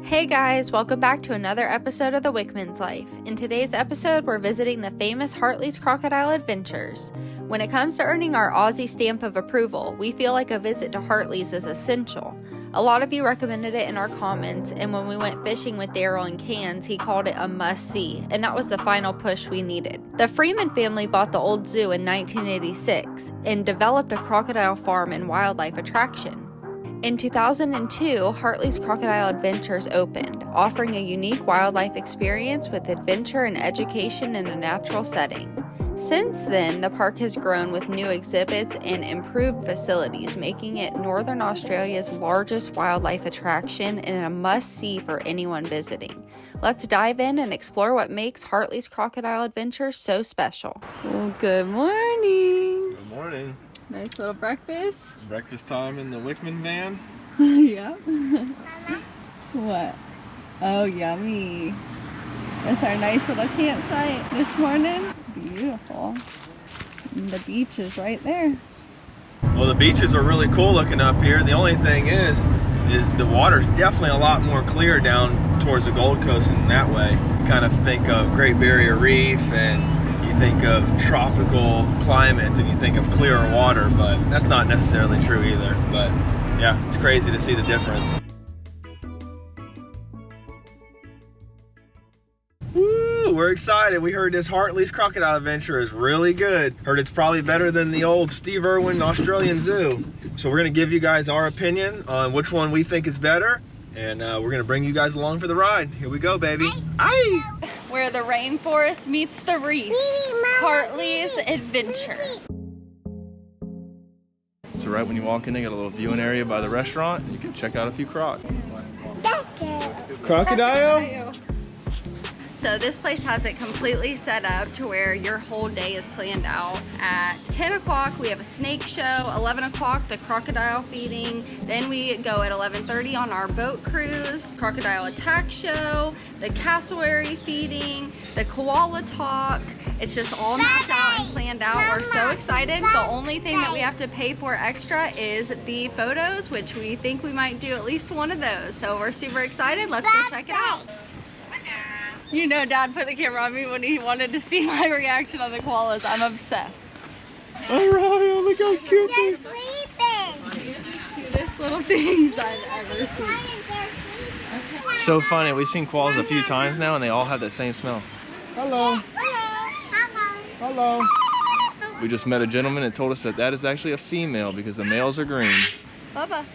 Hey guys, welcome back to another episode of The Wickman's Life. In today's episode, we're visiting the famous HARTLEY'S Crocodile Adventures. When it comes to earning our Aussie stamp of approval, we feel like a visit to HARTLEY'S is essential. A lot of you recommended it in our comments, and when we went fishing with Daryl in Cairns, he called it a must-see, and that was the final push we needed. The Freeman family bought the old zoo in 1986 and developed a crocodile farm and wildlife attraction. In 2002, HARTLEY'S Crocodile Adventures opened, offering a unique wildlife experience with adventure and education in a natural setting. Since then, the park has grown with new exhibits and improved facilities, making it Northern Australia's largest wildlife attraction and a must-see for anyone visiting. Let's dive in and explore what makes HARTLEY'S Crocodile Adventures so special. Well, good morning. Good morning. Nice little breakfast. Breakfast time in the Wickman van. Yeah. What? Oh, yummy. That's our nice little campsite this morning. Beautiful. And the beach is right there. Well, the beaches are really cool looking up here. The only thing is the water's definitely a lot more clear down towards the Gold Coast in that way. You kind of think of Great Barrier Reef and you think of tropical climates and you think of clearer water, but that's not necessarily true either. But yeah, it's crazy to see the difference. Woo, we're excited. We heard this HARTLEY'S Crocodile Adventure is really good. Heard it's probably better than the old Steve Irwin Australian Zoo. So we're gonna give you guys our opinion on which one we think is better, and we're gonna bring you guys along for the ride. Here we go, baby. Aye! Where the rainforest meets the reef. HARTLEY'S Adventure. So right when you walk in, they got a little viewing area by the restaurant. You can check out a few croc. Crocodile? So this place has it completely set up to where your whole day is planned out. At 10 o'clock, we have a snake show. 11 o'clock, the crocodile feeding. Then we go at 11:30 on our boat cruise, crocodile attack show, the cassowary feeding, the koala talk. It's just all mapped out and planned out. We're so excited. The only thing that we have to pay for extra is the photos, which we think we might do at least one of those. So we're super excited. Let's go check it out. You know, Dad put the camera on me when he wanted to see my reaction on the koalas. I'm obsessed. Alright, look how cute they are. Cutest little things I've ever seen. are. So funny. We've seen koalas a few times now, and they all have that same smell. Hello. Hello. We just met a gentleman and told us that that is actually a female because the males are green. Bubba.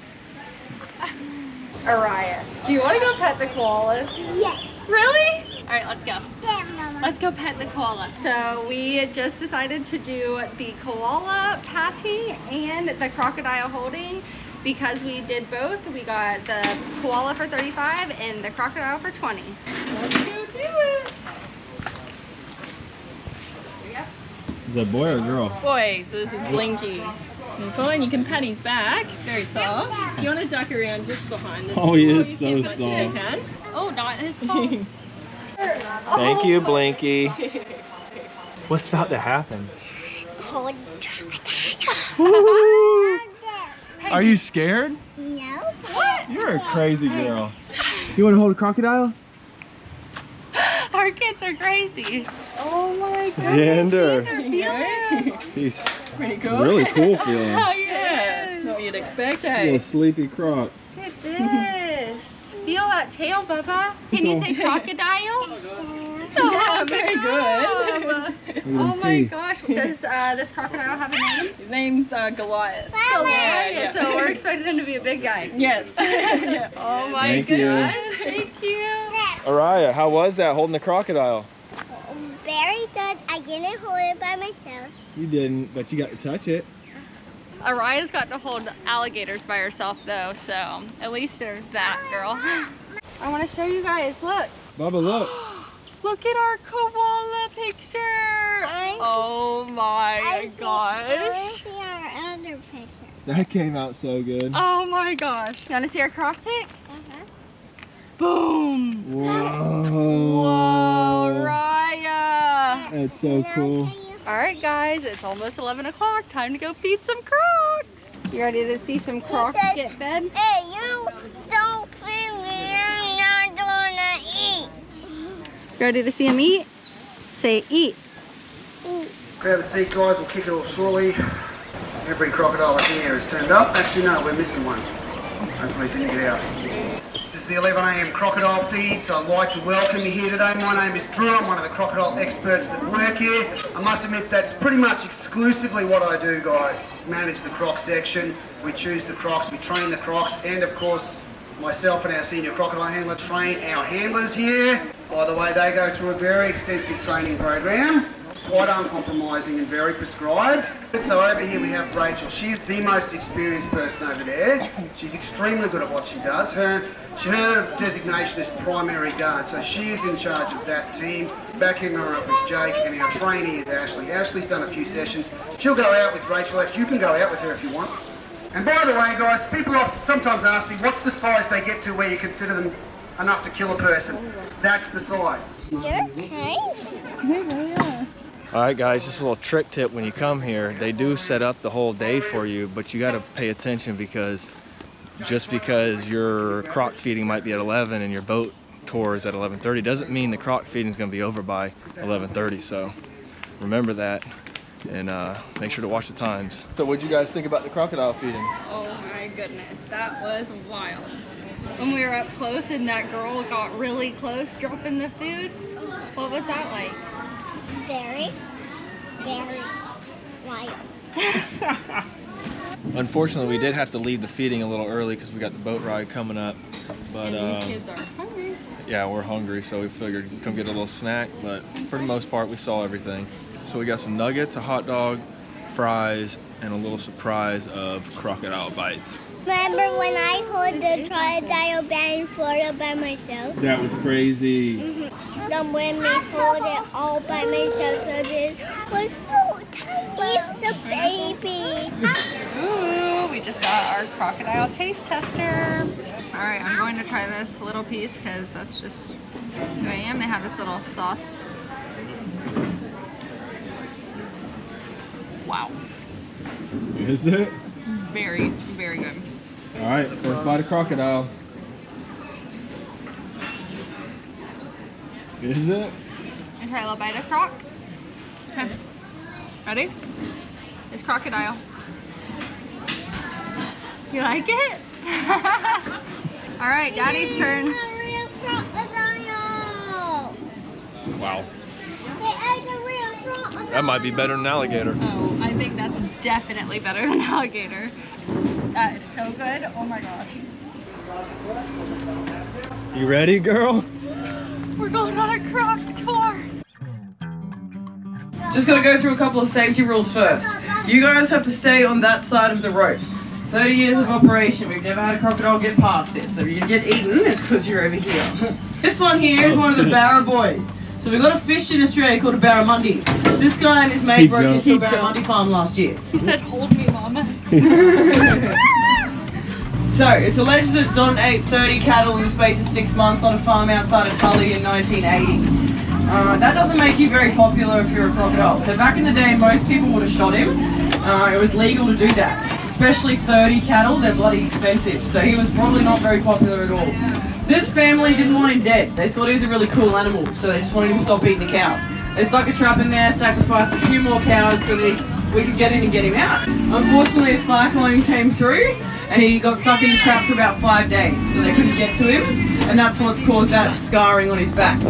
Araya, do you want to go pet the koalas? Yes. Really? All right, let's go. Yeah, Let's go pet the koala. So we just decided to do the koala patting and the crocodile holding because we did both. We got the koala for 35 and the crocodile for 20. Let's go do it. Is that boy or girl? Boy, so this is Blinky. And fine, you can pat his back. He's very soft. If you want to duck around just behind this. Oh, he is so you soft. can. Oh, not his paws. Thank you, Blinky. What's about to happen? Are you scared? No. What? You're a crazy girl. You want to hold a crocodile? Our kids are crazy. Oh my goodness. Xander. He's Pretty cool. really cool feeling. Oh, Yeah. Not what you'd expect, Little eh? sleepy croc. Look at this. Feel that tail, Bubba. Can you say crocodile? Yeah, very good. good. Oh my gosh. Does this crocodile have a name? His name's Goliath. Goliath. So we're expecting him to be a big guy. Yes. Yeah. Oh my Thank you. goodness. Thank you. Araya, how was that holding the crocodile? Very good. I didn't hold it by myself. You didn't, but you got to touch it. Araya's got to hold alligators by herself though, so at least there's that, girl. I want to show you guys. Look. Bubba, look. Look at our koala picture. Oh my gosh. See our other picture. That came out so good. Oh my gosh. You want to see our croc pic? Boom. Whoa. Whoa, Raya. That's so cool. All right, guys, it's almost 11 o'clock. Time to go feed some crocs. You ready to see some crocs get fed? Hey, you don't feed me. I'm not Ready to see him eat? Say eat. Grab a seat, guys, we'll kick it off shortly. Every crocodile here is turned up. Actually, no, we're missing one. Hopefully, didn't get out. This is the 11 AM crocodile feed, so I'd like to welcome you here today. My name is Drew. I'm one of the crocodile experts that work here. I must admit that's pretty much exclusively what I do, guys. Manage the croc section. We choose the crocs, we train the crocs, and of course, myself and our senior crocodile handler train our handlers here. By the way, they go through a very extensive training program. Quite uncompromising and very prescribed. So over here we have Rachel. She's the most experienced person over there. She's extremely good at what she does. Her designation is primary guard, so she is in charge of that team. Backing her up is Jake, and our trainee is Ashley. Ashley's done a few sessions. She'll go out with Rachel. You can go out with her if you want. And by the way, guys, people sometimes ask me, what's the size they get to where you consider them enough to kill a person? That's the size. They're okay. Yeah. Alright guys, just a little trick tip when you come here. They do set up the whole day for you, but you got to pay attention because just because your croc feeding might be at 11 and your boat tour is at 11:30 doesn't mean the croc feeding is going to be over by 11:30. So remember that and make sure to watch the times. So what did you guys think about the crocodile feeding? Oh my goodness, that was wild. When we were up close and that girl got really close dropping the food, what was that like? Very wild. Unfortunately, we did have to leave the feeding a little early because we got the boat ride coming up. But And these kids are hungry. yeah, we're hungry, so we figured we'd come get a little snack. But for the most part, we saw everything. So we got some nuggets, a hot dog, fries, and a little surprise of crocodile bites. Remember when I hold the crocodile bear in Florida by myself? That was crazy. Then when we hold it all by myself, so this was so tiny. It's a baby. Ooh, we just got our crocodile taste tester. All right, I'm going to try this little piece because that's just who I am. They have this little sauce. Wow, Is it? very, very good. All right, first bite of crocodile. Is it? And try a little bite of croc. Okay, ready? It's crocodile. You like it? All right, Daddy's turn. It's a real crocodile. Wow. It's a real crocodile. That might be better than an alligator. Oh, I think that's definitely better than alligator. That is so good. Oh my gosh. You ready, girl? We're going on a croc tour. Just gotta go through a couple of safety rules first. You guys have to stay on that side of the rope. 30 years of operation, we've never had a crocodile get past it. So if you get eaten, it's because you're over here. This one here is one of the barra boys. So we've got a fish in Australia called a barramundi. This guy and his mate broke into a barramundi farm last year. He said, hold me, mama. So it's alleged that Zon ate 30 cattle in the space of 6 months on a farm outside of Tully in 1980. That doesn't make you very popular if you're a crocodile. So back in the day, most people would have shot him. It was legal to do that. Especially 30 cattle, they're bloody expensive. So he was probably not very popular at all. This family didn't want him dead. They thought he was a really cool animal, so they just wanted him to stop eating the cows. They stuck a trap in there, sacrificed a few more cows so that we could get in and get him out. Unfortunately, a cyclone came through and he got stuck in the trap for about 5 days, so they couldn't get to him, and that's what's caused that scarring on his back.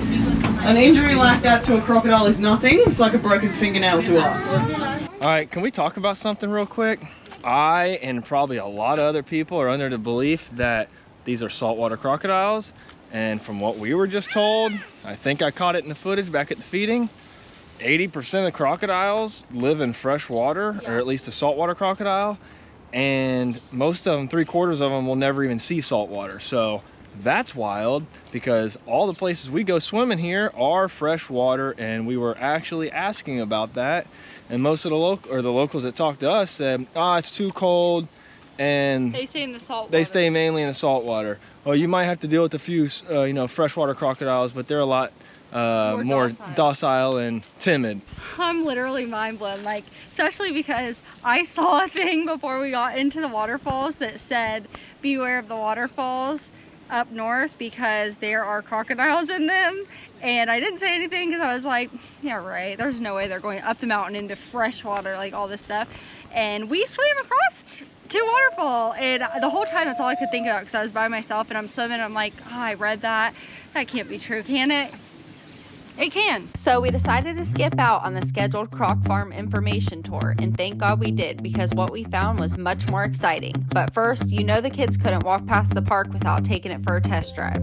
An injury like that to a crocodile is nothing. It's like a broken fingernail to us. All right, can we talk about something real quick? I and probably a lot of other people are under the belief that these are saltwater crocodiles, and from what we were just told, I think I caught it in the footage back at the feeding, 80% of crocodiles live in fresh water, or at least a saltwater crocodile, and most of them, 3/4 of them, will never even see salt water. So that's wild, because all the places we go swimming here are fresh water, and we were actually asking about that, and most of the locals that talked to us said, "Ah, it's too cold," and They stay in the salt water. they stay mainly in the salt water. Well, you might have to deal with a few, freshwater crocodiles, but they're a lot more docile and timid. I'm literally mind blown, like, especially because I saw a thing before we got into the waterfalls that said, beware of the waterfalls. up north because there are crocodiles in them. And I didn't say anything because I was like, yeah, right. There's no way they're going up the mountain into fresh water, like all this stuff. And we swam across to a waterfall. And the whole time, that's all I could think about because I was by myself and I'm swimming. I'm like, oh, I read that. That can't be true, can it? It can. So we decided to skip out on the scheduled croc farm information tour, and thank God we did because what we found was much more exciting. But first, you know the kids couldn't walk past the park without taking it for a test drive.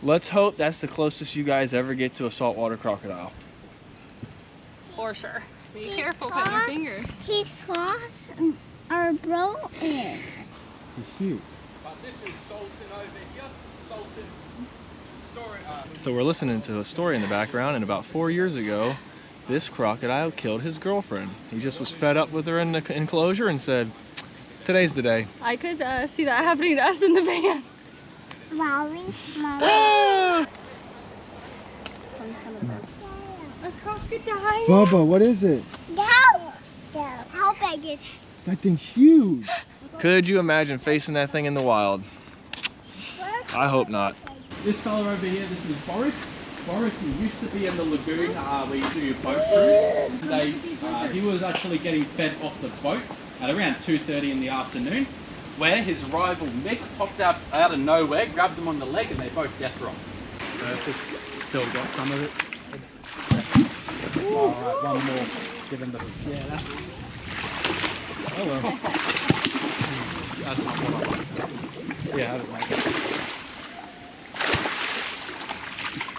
Let's hope that's the closest you guys ever get to a saltwater crocodile. For sure. Be careful, put your fingers. His claws are broken. He's huge. But this is Sultan over here. Sultan story. So we're listening to a story in the background, and about 4 years ago, this crocodile killed his girlfriend. He just was fed up with her in the enclosure and said, today's the day. I could see that happening to us in the van. Mommy. A crocodile. Bubba, what is it? No. How big is it? That thing's huge. Could you imagine facing that thing in the wild? I hope not. This fella over here, this is Boris. Boris, he used to be in the lagoon where you do your boat cruise. He was actually getting fed off the boat at around 2:30 in the afternoon, where his rival Mick popped out of nowhere, grabbed him on the leg, and they both death rocked. Perfect. Still got some of it. Alright, one more. Give him the... Yeah, that's... Oh well. That's not what I want. Yeah, have it, mate.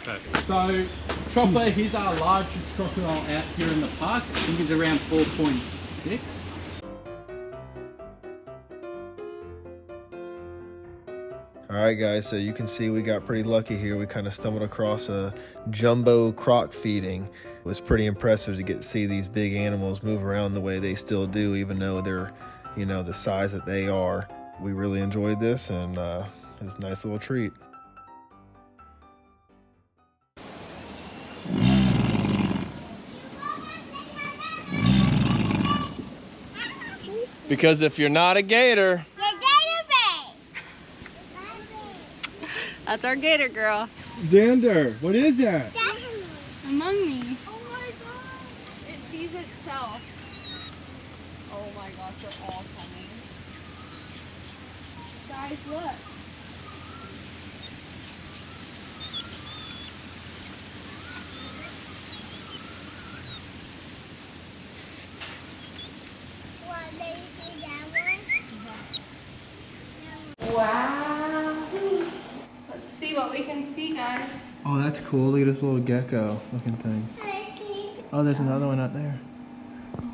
Perfect. So, Chopper, he's our largest crocodile out here in the park. I think he's around 4.6. Alright guys, so you can see we got pretty lucky here. We kind of stumbled across a jumbo croc feeding. It was pretty impressive to get to see these big animals move around the way they still do, even though they're, you know, the size that they are. We really enjoyed this, and it was a nice little treat. Because if you're not a gator, That's our gator girl. Xander, what is that? Among me. Oh my god. It sees itself. Oh my gosh, they're all coming. Guys, look. Wow. Let's see what we can see, guys. oh, that's cool. Look at this little gecko looking thing. Oh, there's another one out there.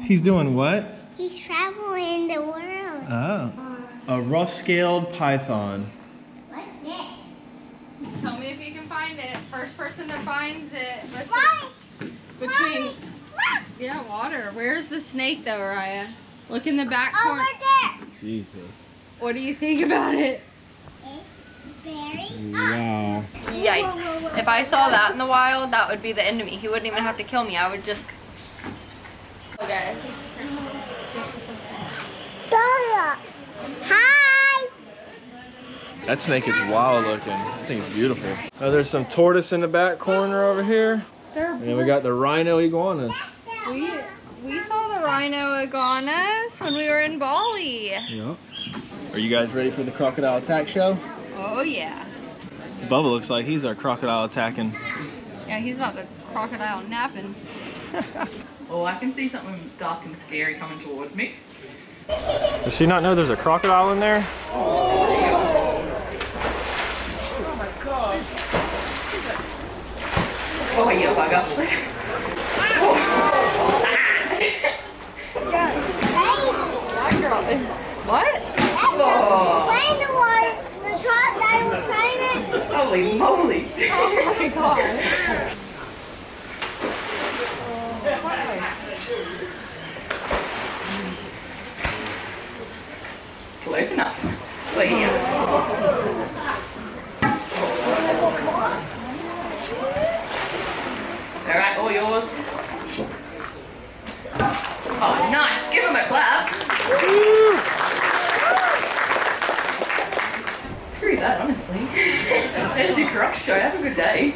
He's doing what? He's traveling the world. Oh, a rough-scaled python. What's this? Tell me if you can find it. First person that finds it. Why? Between, yeah, water. Where's the snake though, Raya? Look in the back corner. Over there. Jesus. What do you think about it? It's very Wow. Yikes. If I saw that in the wild, that would be the end of me. He wouldn't even have to kill me. I would just... Okay. Dora. Hi. That snake is wild looking. I think it's beautiful. Oh, there's some tortoise in the back corner over here. And then we got the rhino iguanas. We saw the rhino iguanas when we were in Bali. Yep. Are you guys ready for the crocodile attack show? Oh yeah. Bubba looks like he's our crocodile attacking. Yeah, he's about the crocodile napping. Oh, I can see something dark and scary coming towards me. Does she not know there's a crocodile in there? Oh, you bugger. That girl is... What? Oh, Play in the water. The crocodile was trying to. holy moly. Oh my god. Close enough. Please. Alright, all yours. Oh, nice. Give him a clap. Screw that, honestly. There's your croc show. Have a good day.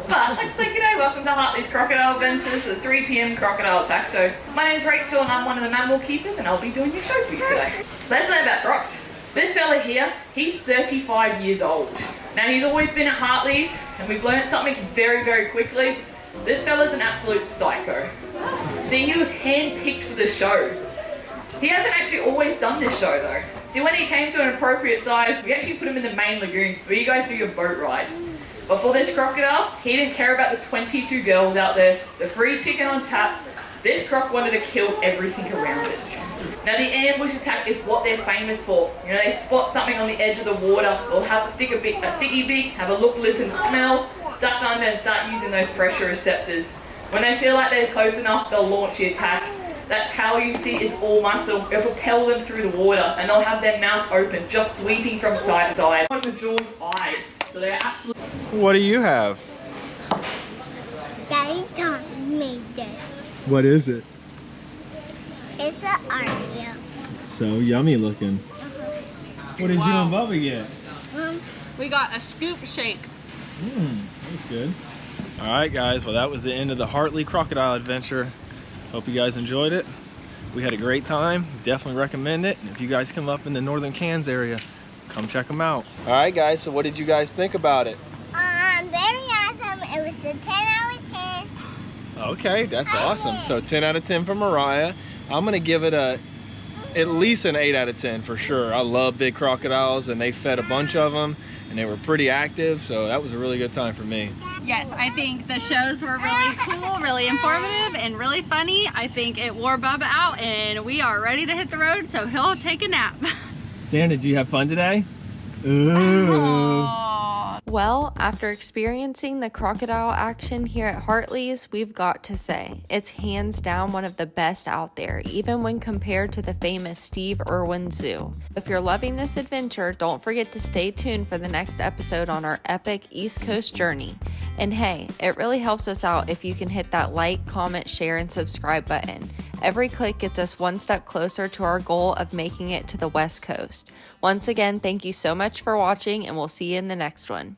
But let's say g'day. Welcome to Hartley's Crocodile Adventures, the 3 PM Crocodile Attack Show. My name's Rachel and I'm one of the mammal keepers and I'll be doing your show for you today. Let's learn about crocs. This fella here, he's 35 years old. Now he's always been at Hartley's and we've learned something very, very quickly. This fella's an absolute psycho. See, he was hand-picked for the show. He hasn't actually always done this show though. See, when he came to an appropriate size, we actually put him in the main lagoon where you guys do your boat ride. But for this crocodile, he didn't care about the 22 girls out there, the free chicken on tap. This croc wanted to kill everything around it. Now the ambush attack is what they're famous for. You know, they spot something on the edge of the water, they'll have a sticky beak, have a look, listen, smell, duck under and start using those pressure receptors. When they feel like they're close enough, they'll launch the attack. That tail you see is all muscle. It'll propel them through the water and they'll have their mouth open, just sweeping from side to side. One with Jaws' eyes. So they're absolutely... What do you have? Daddy taught me this. What is it? It's an Oreo. It's so yummy looking. What did you and Bubba get? We got a scoop shake. That's good. All right, guys. Well, that was the end of the Hartley Crocodile Adventure. Hope you guys enjoyed it. We had a great time. Definitely recommend it. And if you guys come up in the northern Cairns area, come check them out. All right, guys. So what did you guys think about it? Very awesome. It was a 10 out of 10. Okay, that's awesome. So 10 out of 10 for Mariah. I'm gonna give it at least an 8 out of 10 for sure. I love big crocodiles and they fed a bunch of them and they were pretty active. So that was a really good time for me. Yes, I think the shows were really cool, really informative, and really funny. I think it wore Bubba out and we are ready to hit the road, so he'll take a nap. Dan, did you have fun today? Well, after experiencing the crocodile action here at Hartley's, we've got to say, it's hands down one of the best out there, even when compared to the famous Steve Irwin Zoo. If you're loving this adventure, don't forget to stay tuned for the next episode on our epic East Coast journey. And hey, it really helps us out if you can hit that like, comment, share, and subscribe button. Every click gets us one step closer to our goal of making it to the West Coast. Once again, thank you so much for watching, and we'll see you in the next one.